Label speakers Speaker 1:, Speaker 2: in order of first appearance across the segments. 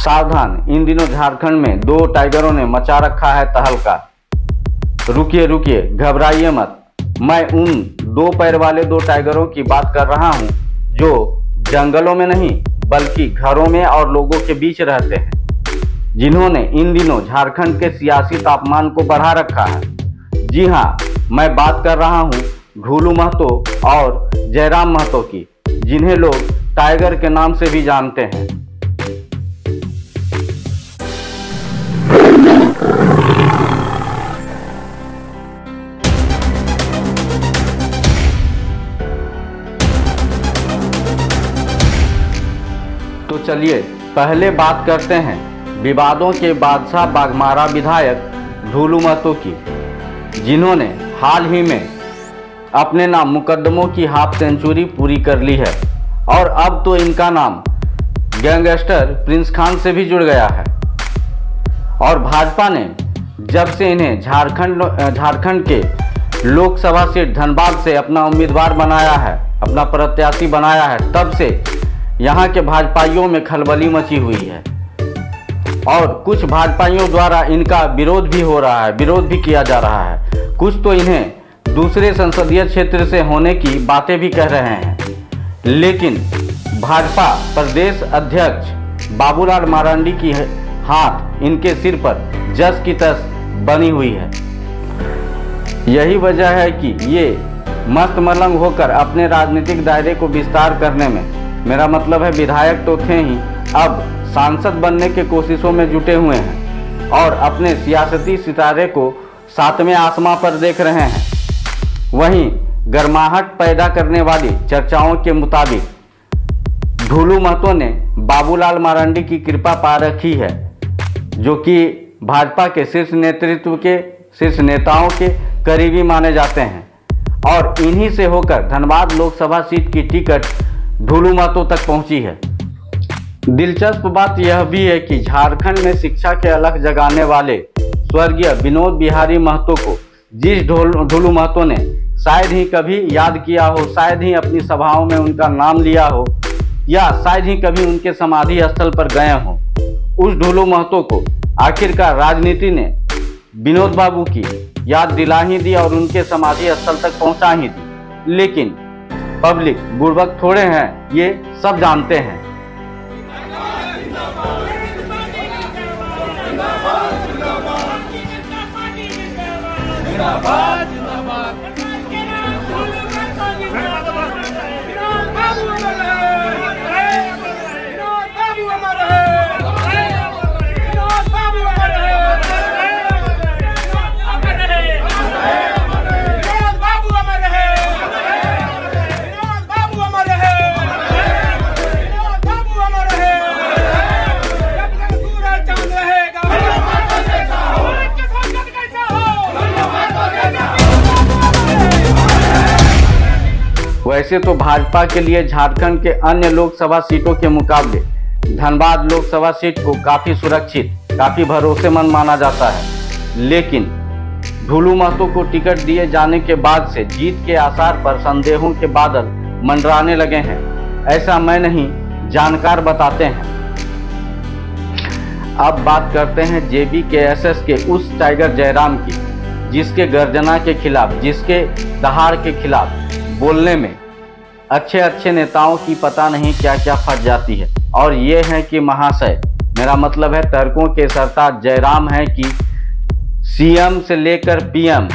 Speaker 1: सावधान, इन दिनों झारखंड में 2 टाइगरों ने मचा रखा है तहलका। रुकिए रुकिए, घबराइए मत। मैं उन 2 पैर वाले 2 टाइगरों की बात कर रहा हूं जो जंगलों में नहीं बल्कि घरों में और लोगों के बीच रहते हैं, जिन्होंने इन दिनों झारखंड के सियासी तापमान को बढ़ा रखा है। जी हाँ, मैं बात कर रहा हूं ढूलू महतो और जयराम महतो की, जिन्हें लोग टाइगर के नाम से भी जानते हैं। तो चलिए पहले बात करते हैं विवादों के बादशाह बाघमारा विधायक ढूलू महतो की, जिन्होंने हाल ही में अपने नाम मुकदमों की हाफ सेंचुरी पूरी कर ली है और अब तो इनका नाम गैंगस्टर प्रिंस खान से भी जुड़ गया है। और भाजपा ने जब से इन्हें झारखंड के लोकसभा सीट धनबाद से अपना उम्मीदवार बनाया है, अपना प्रत्याशी बनाया है, तब से यहाँ के भाजपाइयों में खलबली मची हुई है और कुछ भाजपाइयों द्वारा इनका विरोध भी हो रहा है, विरोध भी किया जा रहा है। कुछ तो इन्हें दूसरे संसदीय क्षेत्र से होने की बातें भी कह रहे हैं, लेकिन भाजपा प्रदेश अध्यक्ष बाबूलाल मरांडी की हाथ इनके सिर पर जस की तस बनी हुई है। यही वजह है कि ये मस्त मलंग होकर अपने राजनीतिक दायरे को विस्तार करने में, मेरा मतलब है विधायक तो थे ही, अब सांसद बनने के कोशिशों में जुटे हुए हैं और अपने सियासती सितारे को 7वें आसमां पर देख रहे हैं। वहीं गर्माहट पैदा करने वाली चर्चाओं के मुताबिक ढूलू महतो ने बाबूलाल मरांडी की कृपा पा रखी है, जो कि भाजपा के शीर्ष नेतृत्व के शीर्ष नेताओं के करीबी माने जाते हैं और इन्हीं से होकर धनबाद लोकसभा सीट की टिकट ढूलू महतो तक पहुंची है। दिलचस्प बात यह भी है कि झारखंड में शिक्षा के अलख जगाने वाले स्वर्गीय विनोद बिहारी महतो को जिस ढूलू महतो ने शायद ही कभी याद किया हो, शायद ही अपनी सभाओं में उनका नाम लिया हो या शायद ही कभी उनके समाधि स्थल पर गए हों, उस ढूलू महतो को आखिरकार राजनीति ने विनोद बाबू की याद दिला ही दी और उनके समाधि स्थल तक पहुंचा ही दी। लेकिन पब्लिक बुड़बक थोड़े हैं, ये सब जानते हैं। वैसे तो भाजपा के लिए झारखंड के अन्य लोकसभा सीटों के मुकाबले धनबाद लोकसभा सीट को काफी सुरक्षित, काफी भरोसेमंद माना जाता है, लेकिन ढूलू महतो को टिकट दिए जाने के बाद से जीत के आसार पर संदेहों के बादल मंडराने लगे हैं। ऐसा मैं नहीं, जानकार बताते हैं। अब बात करते हैं JBKSS के उस टाइगर जयराम की, जिसके गर्जना के खिलाफ, जिसके दहाड़ के खिलाफ बोलने में अच्छे नेताओं की पता नहीं क्या क्या फट जाती है। और ये है कि महाशय, मेरा मतलब है तर्कों के सरताज जयराम है कि CM से लेकर PM,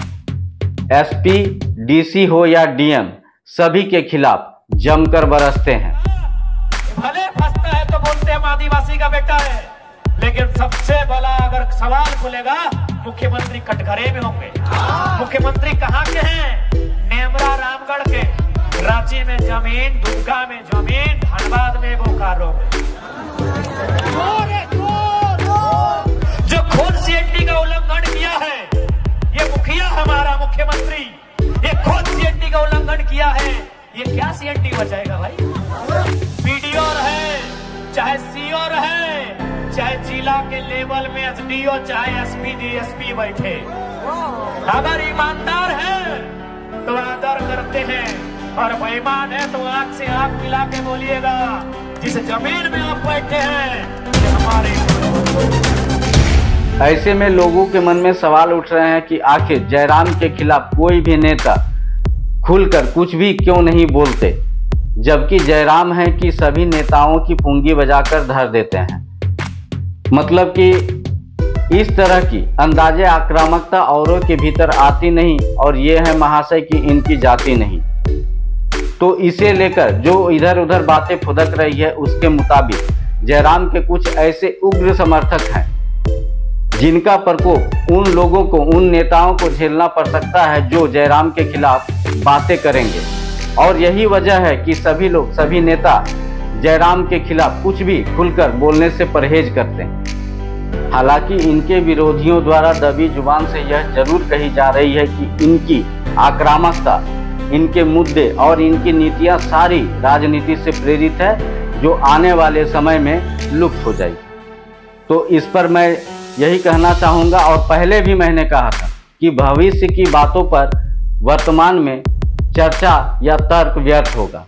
Speaker 1: SP, DC हो या DM, सभी के खिलाफ जमकर बरसते हैं।
Speaker 2: भले फंसता है तो बोलते हैं आदिवासी का बेटा है, लेकिन सबसे बड़ा अगर सवाल खुलेगा मुख्यमंत्री कटघरे में होंगे। मुख्यमंत्री कहाँ के हैं? नेमरा रामगढ़ के, रांची में जमीन, दुर्गा में जमीन, धनबाद में बोकारो में। जो खुद CNT का उल्लंघन किया है, ये मुखिया हमारा मुख्यमंत्री, ये खुद CNT का उल्लंघन किया है, ये क्या CNT बचाएगा भाई? PDO रहे, चाहे CO रहे, चाहे जिला के लेवल में SDO, चाहे SP, DSP बैठे, अगर ईमानदार है तो आदर करते हैं और बेईमान है तो आंख से आंख मिला के बोलिएगा। जिस जमीन में आप बैठे हैं हमारे
Speaker 1: ऐसे में लोगों के मन में सवाल उठ रहे हैं कि आखिर जयराम के खिलाफ कोई भी नेता खुलकर कुछ भी क्यों नहीं बोलते, जबकि जयराम है कि सभी नेताओं की पूंगी बजाकर धर देते हैं। मतलब कि इस तरह की अंदाजे आक्रामकता औरों के भीतर आती नहीं, और ये है महाशय कि इनकी जाति नहीं। तो इसे लेकर जो इधर उधर बातें फुदक रही है, उसके मुताबिक जयराम के कुछ ऐसे उग्र समर्थक हैं जिनका प्रकोप उन लोगों को, उन नेताओं को झेलना पड़ सकता है जो जयराम के खिलाफ बातें करेंगे। और यही वजह है कि सभी लोग, सभी नेता जयराम के खिलाफ कुछ भी खुलकर बोलने से परहेज करते हैं। हालांकि इनके विरोधियों द्वारा दबी जुबान से यह जरूर कही जा रही है कि इनकी आक्रामकता, इनके मुद्दे और इनकी नीतियां सारी राजनीति से प्रेरित है, जो आने वाले समय में लुप्त हो जाएगी। तो इस पर मैं यही कहना चाहूँगा, और पहले भी मैंने कहा था कि भविष्य की बातों पर वर्तमान में चर्चा या तर्क व्यर्थ होगा।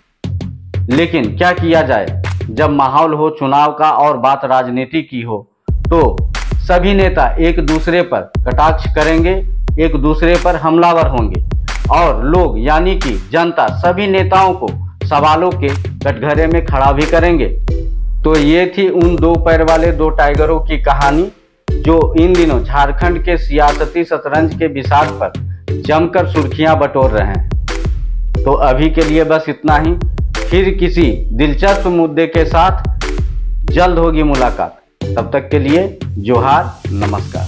Speaker 1: लेकिन क्या किया जाए, जब माहौल हो चुनाव का और बात राजनीति की हो, तो सभी नेता एक दूसरे पर कटाक्ष करेंगे, एक दूसरे पर हमलावर होंगे, और लोग यानी कि जनता सभी नेताओं को सवालों के कटघरे में खड़ा भी करेंगे। तो ये थी उन दो पैर वाले दो टाइगरों की कहानी, जो इन दिनों झारखंड के सियासती शतरंज के बिसात पर जमकर सुर्खियां बटोर रहे हैं। तो अभी के लिए बस इतना ही। फिर किसी दिलचस्प मुद्दे के साथ जल्द होगी मुलाकात। तब तक के लिए जोहार, नमस्कार।